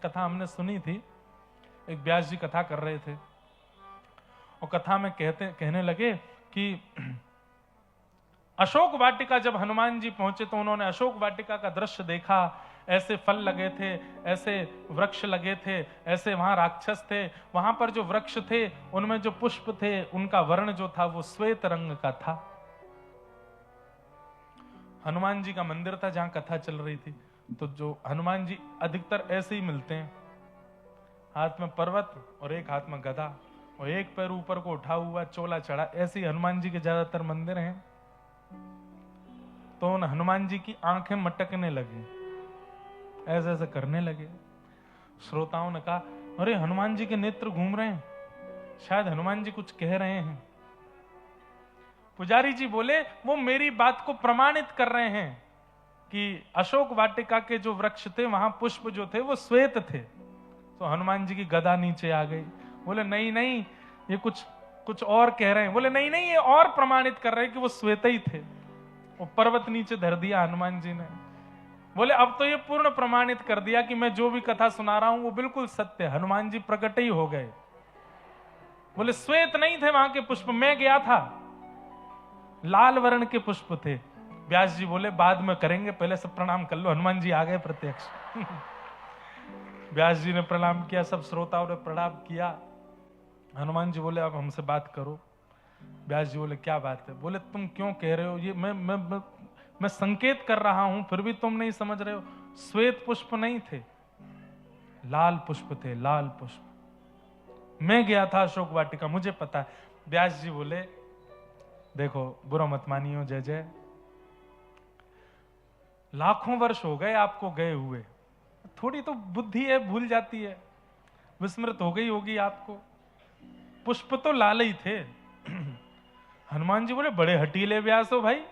कथा हमने सुनी थी। एक व्यास जी कथा कर रहे थे और कथा में कहने लगे कि अशोक वाटिका जब हनुमान जी पहुंचे तो उन्होंने अशोक वाटिका का दृश्य देखा। ऐसे फल लगे थे, ऐसे वृक्ष लगे थे, ऐसे वहां राक्षस थे। वहां पर जो वृक्ष थे उनमें जो पुष्प थे उनका वर्ण जो था वो श्वेत रंग का था। हनुमान जी का मंदिर था जहां कथा चल रही थी। तो जो हनुमान जी अधिकतर ऐसे ही मिलते हैं, हाथ में पर्वत और एक हाथ में गदा और एक पैर ऊपर को उठा हुआ, चोला चढ़ा। ऐसे ही हनुमान जी के ज्यादातर मंदिर हैं। तो उन हनुमान जी की आंखें मटकने लगी, ऐसे ऐसे करने लगे। श्रोताओं ने कहा, अरे हनुमान जी के नेत्र घूम रहे हैं, शायद हनुमान जी कुछ कह रहे हैं। पुजारी जी बोले, वो मेरी बात को प्रमाणित कर रहे हैं कि अशोक वाटिका के जो वृक्ष थे वहां पुष्प जो थे वो श्वेत थे। तो हनुमान जी की गदा नीचे आ गई। बोले नहीं नहीं, ये कुछ और कह रहे हैं। बोले नहीं नहीं, ये और प्रमाणित कर रहे हैं कि वो श्वेत ही थे। वो पर्वत नीचे धर दिया हनुमान जी ने। बोले अब तो ये पूर्ण प्रमाणित कर दिया कि मैं जो भी कथा सुना रहा हूं वो बिल्कुल सत्य। हनुमान जी प्रकट ही हो गए। बोले श्वेत नहीं थे वहां के पुष्प, मैं गया था, लाल वर्ण के पुष्प थे। व्यास जी बोले बाद में करेंगे, पहले सब प्रणाम कर लो। हनुमान जी आ गए प्रत्यक्ष। व्यास जी ने प्रणाम किया, सब श्रोताओं ने प्रणाम किया। हनुमान जी बोले अब हमसे बात करो। व्यास जी बोले क्या बात है? बोले तुम क्यों कह रहे हो ये? मैं संकेत कर रहा हूं फिर भी तुम नहीं समझ रहे हो। श्वेत पुष्प नहीं थे, लाल पुष्प थे, लाल पुष्प। मैं गया था अशोक वाटिका, मुझे पता है। व्यास जी बोले देखो बुरा मत मानियो जय जय, लाखों वर्ष हो गए आपको गए हुए, थोड़ी तो बुद्धि है, भूल जाती है, विस्मृत हो गई होगी आपको। पुष्प तो लाल ही थे। हनुमान जी बोले बड़े हटीले व्यास हो भाई,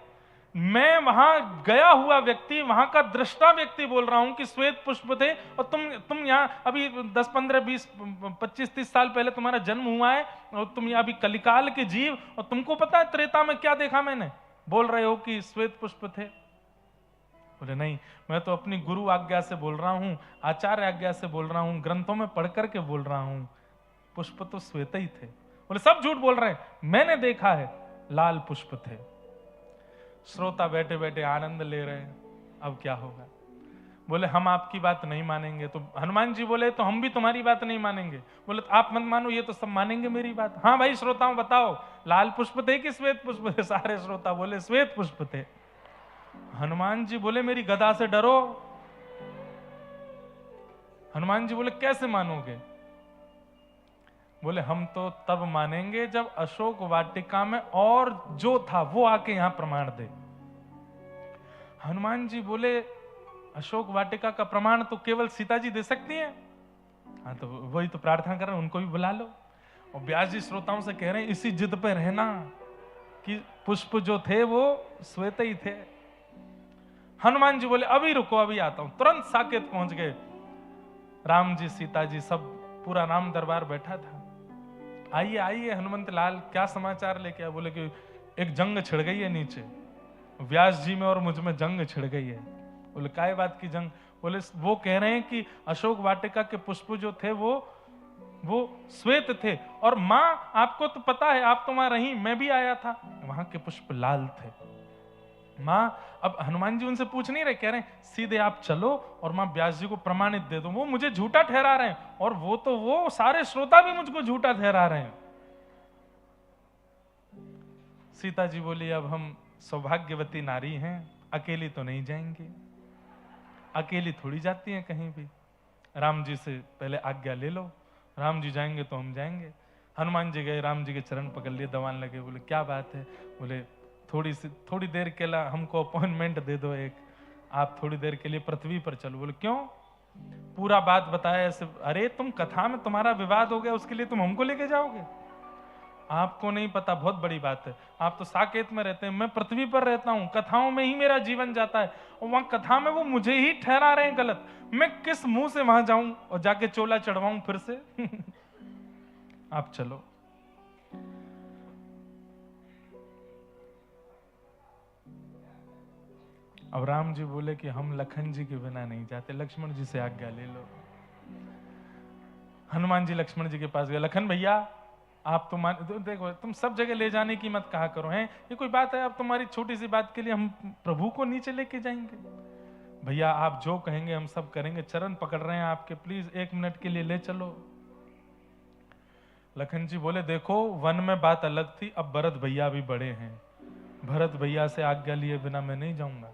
मैं वहां गया हुआ व्यक्ति, वहां का दृष्टा व्यक्ति बोल रहा हूं कि श्वेत पुष्प थे, और तुम यहां अभी 10 15 20 25 30 साल पहले तुम्हारा जन्म हुआ है और तुम यहां अभी कलिकाल के जीव, और तुमको पता है त्रेता में क्या देखा मैंने, बोल रहे हो कि श्वेत पुष्प थे। बोले नहीं, मैं तो अपनी गुरु आज्ञा से बोल रहा हूं, आचार्य आज्ञा से बोल रहा हूं, ग्रंथों में पढ़ करके बोल रहा हूं, पुष्प तो श्वेत ही थे। बोले सब झूठ बोल रहे हैं, मैंने देखा है लाल पुष्प थे। श्रोता बैठे बैठे आनंद ले रहे हैं, अब क्या होगा। बोले हम आपकी बात नहीं मानेंगे। तो हनुमान जी बोले तो हम भी तुम्हारी बात नहीं मानेंगे। बोले तो आप मत मानो, ये तो सब मानेंगे मेरी बात। हाँ भाई श्रोताओं बताओ, लाल पुष्प थे कि श्वेत पुष्प थे? सारे श्रोता बोले श्वेत पुष्प थे। हनुमान जी बोले मेरी गदा से डरो। हनुमान जी बोले कैसे मानोगे? बोले हम तो तब मानेंगे जब अशोक वाटिका में और जो था वो आके यहां प्रमाण दे। हनुमान जी बोले अशोक वाटिका का प्रमाण तो केवल सीता जी दे सकती हैं। हाँ तो वही तो प्रार्थना कर रहे हैं, उनको भी बुला लो। और व्यास जी श्रोताओं से कह रहे हैं इसी जिद पे रहना कि पुष्प जो थे वो श्वेत ही थे। हनुमान जी बोले अभी रुको, अभी आता हूं। तुरंत साकेत पहुंच गए। राम जी सीता जी सब पूरा राम दरबार बैठा था। आइए आइए हनुमंत लाल, क्या समाचार लेके आए? बोले कि एक जंग छिड़ गई है नीचे, व्यास जी में और मुझ में जंग छिड़ गई है। बोले काय बात की जंग? बोले वो कह रहे हैं कि अशोक वाटिका के पुष्प जो थे वो श्वेत थे, और मां आपको तो पता है, आप तो वहां रही, मैं भी आया था, वहां के पुष्प लाल थे। मां, अब हनुमान जी उनसे पूछ नहीं रहे, कह रहे हैं सीधे आप चलो और मां व्यास जी को प्रमाणित दे दो। वो मुझे झूठा ठहरा रहे हैं, और वो सारे श्रोता भी मुझको झूठा ठहरा रहे हैं। सीता जी बोली अब हम सौभाग्यवती नारी हैं, अकेली तो नहीं जाएंगी, अकेली थोड़ी जाती हैं कहीं भी, राम जी से पहले आज्ञा ले लो, राम जी जाएंगे तो हम जाएंगे। हनुमान जी गए, राम जी के चरण पकड़ लिए, दबान लगे। बोले क्या बात है? बोले थोड़ी देर के लिए हमको अपॉइंटमेंट दे दो एक, आप थोड़ी देर के लिए पृथ्वी पर चलो। बोले क्यों? पूरा बात बताया ऐसे। अरे तुम कथा में तुम्हारा विवाद हो गया, उसके लिए तुम हमको लेके जाओगे? आपको नहीं पता, बहुत बड़ी बात है। आप तो साकेत में रहते हैं, मैं पृथ्वी पर रहता हूं, कथाओं में ही मेरा जीवन जाता है, और वहां कथा में वो मुझे ही ठहरा रहे हैं गलत। मैं किस मुंह से वहां जाऊं और जाके चोला चढ़वाऊं फिर से? आप चलो। अब राम जी बोले कि हम लखन जी के बिना नहीं जाते, लक्ष्मण जी से आज्ञा ले लो। हनुमान जी लक्ष्मण जी के पास गए, लखन भैया आप तो देखो तुम सब जगह ले जाने की मत कहा करो, हैं ये कोई बात है? अब तुम्हारी छोटी सी बात के लिए हम प्रभु को नीचे लेके जाएंगे? भैया आप जो कहेंगे हम सब करेंगे, चरण पकड़ रहे हैं आपके, प्लीज 1 मिनट के लिए ले चलो। लखन जी बोले देखो वन में बात अलग थी, अब भरत भैया भी बड़े हैं, भरत भैया से आज्ञा लिए बिना मैं नहीं जाऊंगा।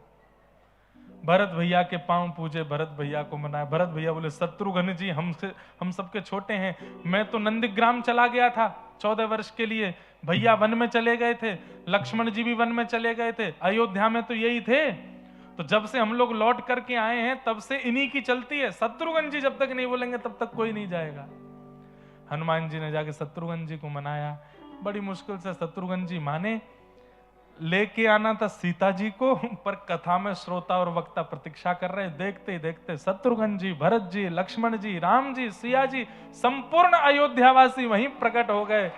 भरत भैया के पांव पूजे, भरत भैया को मनाया। भरत भैया बोले शत्रुघ्न जी हम सबके छोटे हैं, मैं तो नंदीग्राम चला गया था 14 वर्ष के लिए, भैया वन में चले गए थे, लक्ष्मण जी भी वन में चले गए थे, अयोध्या में तो यही थे, तो जब से हम लोग लौट करके आए हैं तब से इन्हीं की चलती है, शत्रुघ्न जी जब तक नहीं बोलेंगे तब तक कोई नहीं जाएगा। हनुमान जी ने जाके शत्रुघ्न जी को मनाया, बड़ी मुश्किल से शत्रुघ्न जी माने। लेके आना था सीता जी को, पर कथा में श्रोता और वक्ता प्रतीक्षा कर रहे, देखते ही देखते शत्रुघ्न जी, भरत जी, लक्ष्मण जी, राम जी, सिया जी, संपूर्ण अयोध्यावासी वहीं प्रकट हो गए।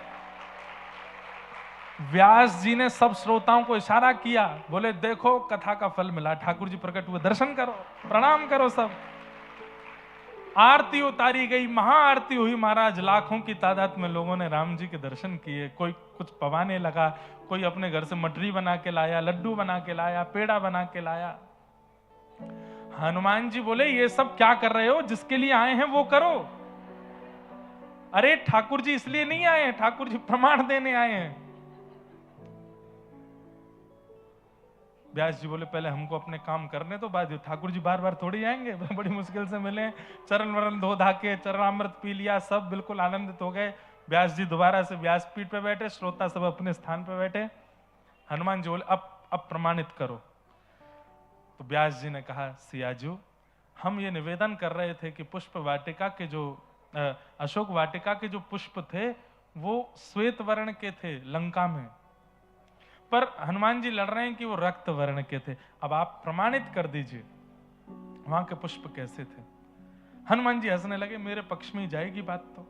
व्यास जी ने सब श्रोताओं को इशारा किया, बोले देखो कथा का फल मिला, ठाकुर जी प्रकट हुए, दर्शन करो, प्रणाम करो सब। आरती उतारी गई, महाआरती हुई महाराज, लाखों की तादाद में लोगों ने राम जी के दर्शन किए। कोई कुछ पवाने लगा, कोई अपने घर से मटरी बना के लाया, लड्डू बना के लाया, पेड़ा बना के लाया। हनुमान जी बोले ये सब क्या कर रहे हो, जिसके लिए आए हैं वो करो। अरे ठाकुर जी इसलिए नहीं आए हैं, ठाकुर जी प्रमाण देने आए हैं। व्यास जी बोले पहले हमको अपने काम करने तो बाद, ठाकुर जी बार बार थोड़ी आएंगे, बड़ी मुश्किल से मिले, चरण वरण धो धा के चरणामृत पी लिया, सब बिल्कुल आनंदित हो गए। व्यास जी दोबारा से व्यासपीठ पे बैठे, श्रोता सब अपने स्थान पे बैठे। हनुमान जी बोले अब प्रमाणित करो। तो व्यास जी ने कहा सियाजू हम ये निवेदन कर रहे थे कि पुष्प वाटिका के जो अशोक वाटिका के जो पुष्प थे वो श्वेत वर्ण के थे लंका में, पर हनुमान जी लड़ रहे हैं कि वो रक्त वर्ण के थे। अब आप प्रमाणित कर दीजिए वहां के पुष्प कैसे थे। हनुमान जी हंसने लगे, मेरे पक्ष में ही जाएगी बात तो।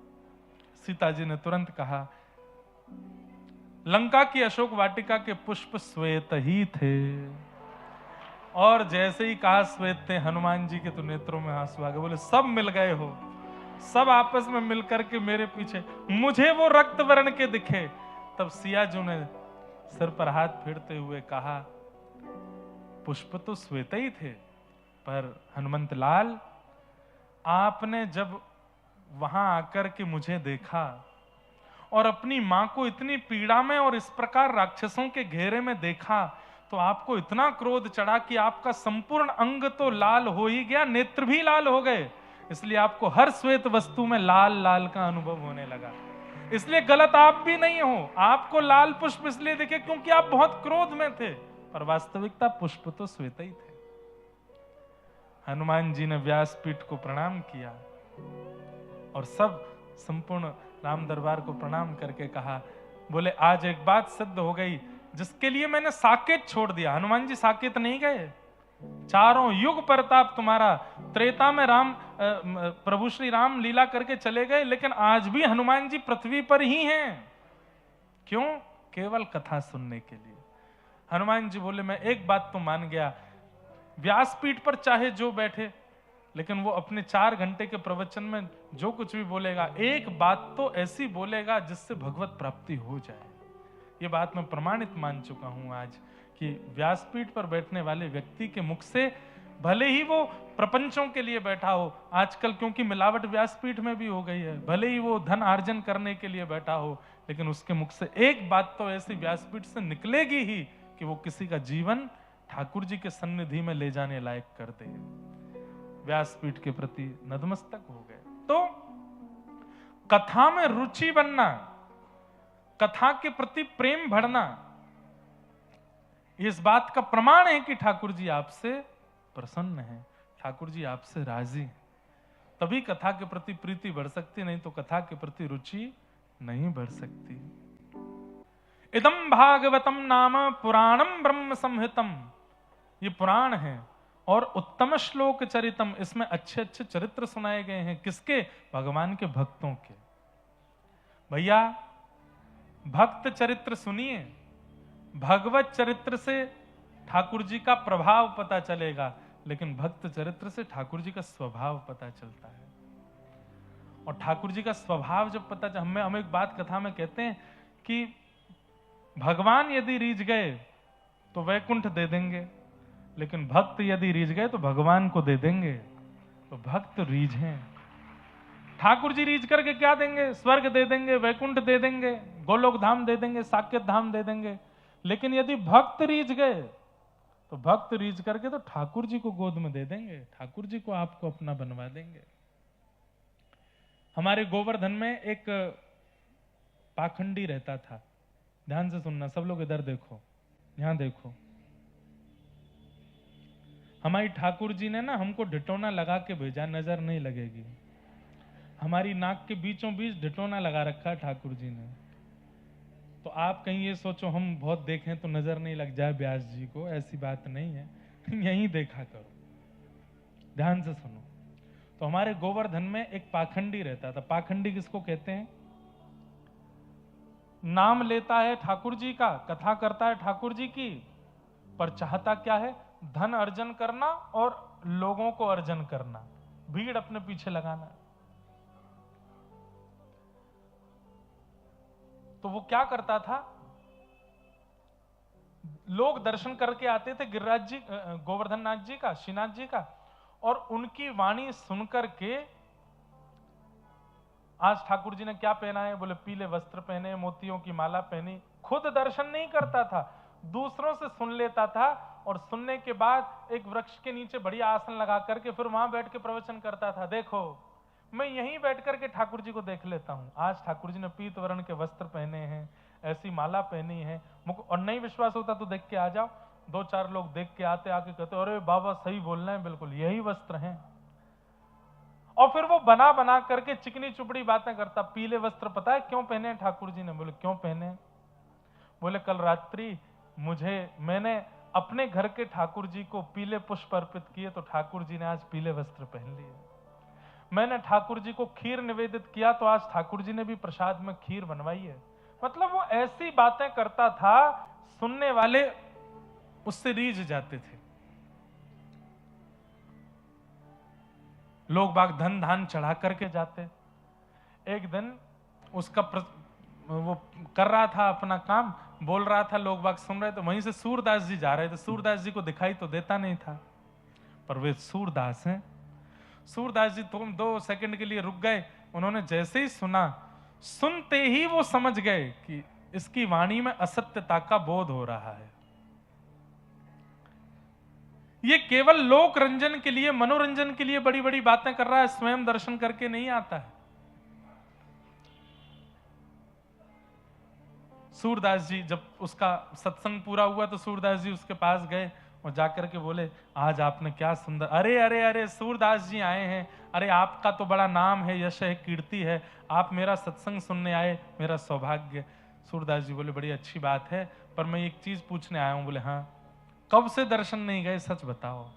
सीता जी ने तुरंत कहा लंका की अशोक वाटिका के पुष्प श्वेत ही थे। और जैसे ही कहा श्वेत थे, हनुमान जी के तो नेत्रों में आंसू आ गए, बोले सब मिल गए हो, सब आपस में मिलकर के मेरे पीछे, मुझे वो रक्त वर्ण के दिखे। तब सिया जी ने सिर पर हाथ फेरते हुए कहा पुष्प तो श्वेत ही थे, पर हनुमंत लाल आपने जब वहां आकर के मुझे देखा और अपनी मां को इतनी पीड़ा में और इस प्रकार राक्षसों के घेरे में देखा, तो आपको इतना क्रोध चढ़ा कि आपका संपूर्ण अंग तो लाल हो ही गया, नेत्र भी लाल हो गए, इसलिए आपको हर श्वेत वस्तु में लाल लाल का अनुभव होने लगा। इसलिए गलत आप भी नहीं हो, आपको लाल पुष्प इसलिए दिखे क्योंकि आप बहुत क्रोध में थे, पर वास्तविकता पुष्प तो श्वेत ही थे। हनुमान जी ने व्यासपीठ को प्रणाम किया और सब संपूर्ण राम दरबार को प्रणाम करके कहा, बोले आज एक बात सिद्ध हो गई, जिसके लिए मैंने साकेत छोड़ दिया। हनुमान जी साकेत नहीं गए, चारों युग प्रताप तुम्हारा, त्रेता में राम प्रभु श्री राम लीला करके चले गए, लेकिन आज भी हनुमान जी पृथ्वी पर ही हैं। क्यों? केवल कथा सुनने के लिए। हनुमान जी बोले मैं एक बात तो मान गया, व्यासपीठ पर चाहे जो बैठे, लेकिन वो अपने 4 घंटे के प्रवचन में जो कुछ भी बोलेगा, एक बात तो ऐसी बोलेगा जिससे भगवत प्राप्ति हो जाए। ये बात मैं प्रमाणित मान चुका हूं आज, कि व्यासपीठ पर बैठने वाले व्यक्ति के मुख से, भले ही वो प्रपंचों के लिए बैठा हो, आजकल क्योंकि मिलावट व्यासपीठ में भी हो गई है, भले ही वो धन अर्जन करने के लिए बैठा हो, लेकिन उसके मुख से एक बात तो ऐसी व्यासपीठ से निकलेगी ही कि वो किसी का जीवन ठाकुर जी के सन्निधि में ले जाने लायक कर दे। व्यासपीठ के प्रति नतमस्तक हो गए। तो कथा में रुचि बनना, कथा के प्रति प्रेम बढ़ना, इस बात का प्रमाण है कि ठाकुर जी आपसे प्रसन्न हैं, ठाकुर जी आपसे राजी हैं। तभी कथा के प्रति प्रीति बढ़ सकती, नहीं तो कथा के प्रति रुचि नहीं बढ़ सकती। इदम भागवतम नाम पुराणम ब्रह्म संहितम, ये पुराण है और उत्तम श्लोक चरितम, इसमें अच्छे अच्छे चरित्र सुनाए गए हैं। किसके? भगवान के भक्तों के। भैया भक्त चरित्र सुनिए, भगवत चरित्र से ठाकुर जी का प्रभाव पता चलेगा, लेकिन भक्त चरित्र से ठाकुर जी का स्वभाव पता चलता है। और ठाकुर जी का स्वभाव जब पता चला, हम एक बात कथा में कहते हैं कि भगवान यदि रीझ गए तो वैकुंठ दे देंगे, लेकिन भक्त यदि रीझ गए तो भगवान को दे देंगे। तो भक्त रीझ हैं, ठाकुर जी रीझ करके क्या देंगे? स्वर्ग दे देंगे, वैकुंठ दे देंगे, गोलोक धाम दे देंगे, साकेत धाम दे देंगे। लेकिन यदि भक्त रीझ गए तो भक्त रीझ करके तो ठाकुर जी को गोद में दे देंगे, ठाकुर जी को आपको अपना बनवा देंगे। हमारे गोवर्धन में एक पाखंडी रहता था, ध्यान से सुनना सब लोग, इधर देखो, यहां देखो। हमारी ठाकुर जी ने ना हमको ढिटोना लगा के भेजा, नजर नहीं लगेगी। हमारी नाक के बीचों बीच ढिटोना लगा रखा है ठाकुर जी ने। तो आप कहीं ये सोचो हम बहुत देखें तो नजर नहीं लग जाए व्यास जी को, ऐसी बात नहीं है। यहीं देखा करो, ध्यान से सुनो। तो हमारे गोवर्धन में एक पाखंडी रहता था। पाखंडी किसको कहते हैं? नाम लेता है ठाकुर जी का, कथा करता है ठाकुर जी की, पर चाहता क्या है? धन अर्जन करना और लोगों को अर्जन करना, भीड़ अपने पीछे लगाना। तो वो क्या करता था? लोग दर्शन करके आते थे गिरिराज जी, गोवर्धन नाथ जी का, श्रीनाथ जी का, और उनकी वाणी सुनकर के, आज ठाकुर जी ने क्या पहना है? बोले पीले वस्त्र पहने, मोतियों की माला पहनी। खुद दर्शन नहीं करता था, दूसरों से सुन लेता था, और सुनने के बाद एक वृक्ष के नीचे बढ़िया आसन लगा करके फिर वहां बैठ के प्रवचन करता था। देखो मैं यहीं बैठ करके ठाकुर जी को देख लेता हूं, आज ठाकुर जी ने पीत वर्ण के वस्त्र पहने हैं, ऐसी माला पहनी है। और नहीं विश्वास होता तो देख के आ जाओ। 2-4 लोग देख के आते, आके कहते अरे बाबा सही बोल रहे हैं, बिल्कुल यही वस्त्र हैं। और फिर वो बना बना करके चिकनी चुपड़ी बातें करता। पीले वस्त्र पता है क्यों पहने ठाकुर जी ने? बोले क्यों पहने? बोले कल रात्रि मैंने अपने घर के ठाकुर जी को पीले पुष्प अर्पित किए तो ठाकुर जी ने आज पीले वस्त्र पहन लिए। मैंने ठाकुर जी को खीर निवेदित किया तो आज ठाकुर जी ने भी प्रसाद में खीर बनवाई है। मतलब वो ऐसी बातें करता था, सुनने वाले उससे रीझ जाते थे। लोग बाग धन धान चढ़ा करके जाते। एक दिन उसका वो कर रहा था अपना काम, बोल रहा था, लोग बाग सुन रहे थे। वहीं से सूरदास जी जा रहे थे। सूरदास जी को दिखाई तो देता नहीं था, पर वे सूरदास हैं। सूरदास जी तुम 2 सेकंड के लिए रुक गए। उन्होंने जैसे ही सुना, सुनते ही वो समझ गए कि इसकी वाणी में असत्यता का बोध हो रहा है। ये केवल लोक रंजन के लिए, मनोरंजन के लिए बड़ी बड़ी बातें कर रहा है, स्वयं दर्शन करके नहीं आता है। सूरदास जी जब उसका सत्संग पूरा हुआ तो सूरदास जी उसके पास गए और जाकर के बोले आज आपने क्या सुंदर, अरे अरे अरे सूरदास जी आए हैं, अरे आपका तो बड़ा नाम है, यश है, कीर्ति है, आप मेरा सत्संग सुनने आए, मेरा सौभाग्य। सूरदास जी बोले बड़ी अच्छी बात है, पर मैं एक चीज पूछने आया हूं। बोले हाँ, कब से दर्शन नहीं गए, सच बताओ।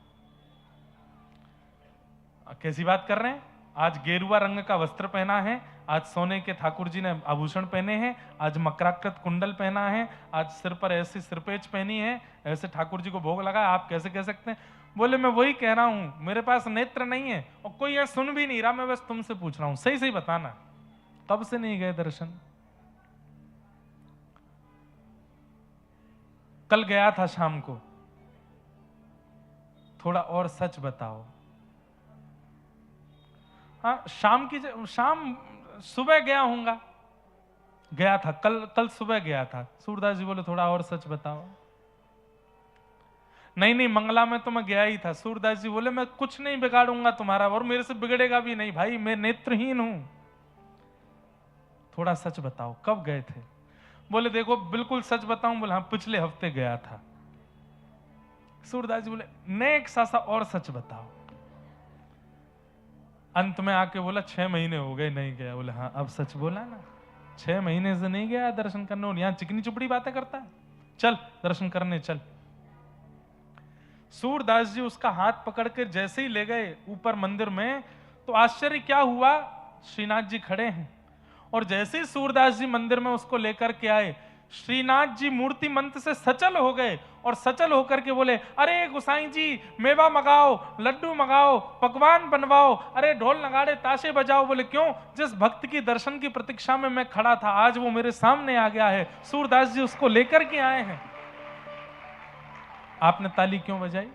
कैसी बात कर रहे हैं? आज गेरुआ रंग का वस्त्र पहना है, आज सोने के ठाकुर जी ने आभूषण पहने हैं, आज मकराकृत कुंडल पहना है, आज सिर पर ऐसी सिरपेच पहनी है, ऐसे ठाकुर जी को भोग लगा, आप कैसे कह सकते हैं? बोले मैं वही कह रहा हूं, मेरे पास नेत्र नहीं है और कोई यह सुन भी नहीं रहा, मैं बस तुमसे पूछ रहा हूं, सही सही बताना कब से नहीं गए दर्शन? कल गया था शाम को, थोड़ा और सच बताओ। हाँ, शाम सुबह गया हूंगा, गया था कल सुबह गया था। सूरदास जी बोले थोड़ा और सच बताओ। नहीं नहीं, मंगला में तो मैं गया ही था। सूरदास जी बोले मैं कुछ नहीं बिगाड़ूंगा तुम्हारा, और मेरे से बिगड़ेगा भी नहीं भाई, मैं नेत्रहीन हूं, थोड़ा सच बताओ कब गए थे? बोले देखो बिल्कुल सच बताऊं? बोले हाँ, पिछले हफ्ते गया था। सूरदास जी बोले नेक्स्ट सासा और सच बताओ। अंत में आके बोला 6 महीने हो गए नहीं गया। बोले हाँ, अब सच बोला ना, 6 महीने से नहीं गया दर्शन करने, और यहां चिकनी चुपड़ी बातें करता है, चल दर्शन करने चल। सूरदास जी उसका हाथ पकड़ कर जैसे ही ले गए ऊपर मंदिर में, तो आश्चर्य क्या हुआ, श्रीनाथ जी खड़े हैं, और जैसे ही सूरदास जी मंदिर में उसको लेकर के आए, श्रीनाथ जी मूर्ति मंत्र से सचल हो गए और सचल होकर के बोले, अरे गोसाई जी मेवा मंगाओ, लड्डू मंगाओ, पकवान बनवाओ, अरे ढोल नगाड़े ताशे बजाओ। बोले क्यों? जिस भक्त की दर्शन की प्रतीक्षा में मैं खड़ा था आज वो मेरे सामने आ गया है, सूरदास जी उसको लेकर के आए हैं। आपने ताली क्यों बजाई?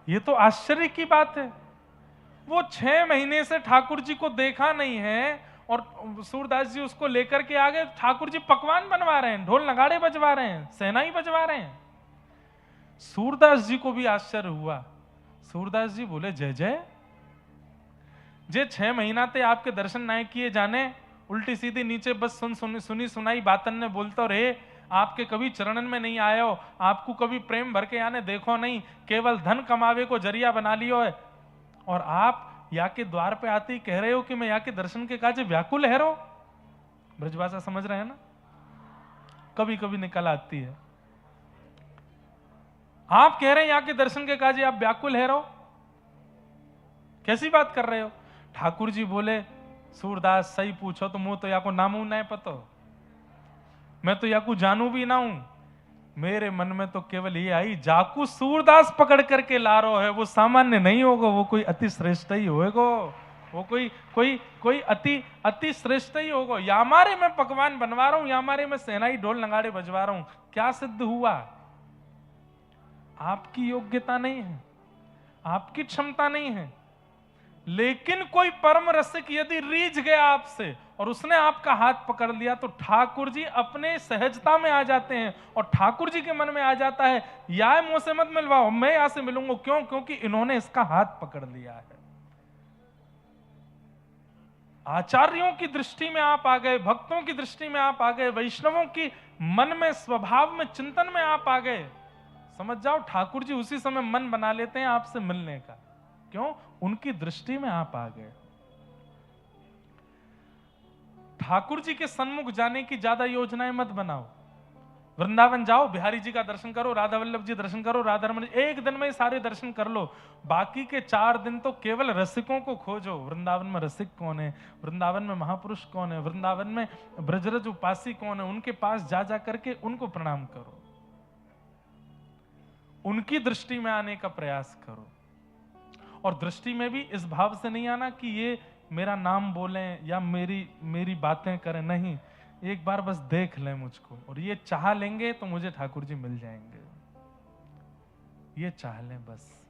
ये तो आश्चर्य की बात है। वो 6 महीने से ठाकुर जी को देखा नहीं है और सूरदास जी उसको लेकर के आ गए। ठाकुर जी पकवान बनवा रहे हैं, ढोल नगाड़े बजवा रहे हैं, सेनाई बजवा रहे हैं। सूरदास जी को भी आश्चर्य हुआ। सूरदास जी बोले, जय जय, जे 6 महीना ते आपके दर्शन ना किए जाने, उल्टी सीधी नीचे बस सुनी सुनाई बातन ने बोलते रहे, आपके कभी चरणन में नहीं आयो, आपको कभी प्रेम भर के आने देखो नहीं, केवल धन कमावे को जरिया बना लियो है। और आप या के द्वार पे आते ही कह रहे हो कि मैं या के दर्शन के काजे व्याकुल है रो। ब्रजभाषा समझ रहे हैं ना? कभी कभी निकल आती है। आप कह रहे हैं या के दर्शन के काजे आप व्याकुल है रो, कैसी बात कर रहे हो? ठाकुर जी बोले, सूरदास सही पूछो तो मुंह तो या को नामू नहीं पतो, मैं तो या को जानू भी ना हूं। मेरे मन में तो केवल ये आई, जाकू सूरदास पकड़ करके ला रो है वो सामान्य नहीं होगा, वो कोई अति श्रेष्ठ ही होगा, वो कोई अति श्रेष्ठ ही होगा। यामारे मैं पकवान बनवा रहा हूं, यामारे मैं सेनाई ढोल नगाड़े बजवा रहा हूं, क्या सिद्ध हुआ? आपकी योग्यता नहीं है, आपकी क्षमता नहीं है। लेकिन कोई परम रसिक यदि रीझ गया आपसे और उसने आपका हाथ पकड़ लिया तो ठाकुर जी अपने सहजता में आ जाते हैं और ठाकुर जी के मन में आ जाता है, या मुझसे मत मिलवाओ, मैं यहां से मिलूंगा। क्यों? क्योंकि इन्होंने इसका हाथ पकड़ लिया है। आचार्यों की दृष्टि में आप आ गए, भक्तों की दृष्टि में आप आ गए, वैष्णवों की मन में स्वभाव में चिंतन में आप आ गए। समझ जाओ, ठाकुर जी उसी समय मन बना लेते हैं आपसे मिलने का। क्यों? उनकी दृष्टि में आप आ गए। ठाकुर जी के सन्मुख जाने की ज्यादा योजनाएं मत बनाओ। वृंदावन जाओ, बिहारी जी का दर्शन करो, राधा वल्लभ जी दर्शन करो, राधा रमन, एक दिन में सारे दर्शन कर लो। बाकी के 4 दिन तो केवल रसिकों को खोजो। वृंदावन में रसिक कौन है, वृंदावन में महापुरुष कौन है, वृंदावन में ब्रजरज उपासी कौन है, उनके पास जा जा करके उनको प्रणाम करो, उनकी दृष्टि में आने का प्रयास करो। और दृष्टि में भी इस भाव से नहीं आना कि ये मेरा नाम बोलें या मेरी बातें करें, नहीं, एक बार बस देख लें मुझको और ये चाह लेंगे तो मुझे ठाकुर जी मिल जाएंगे, ये चाह लें बस।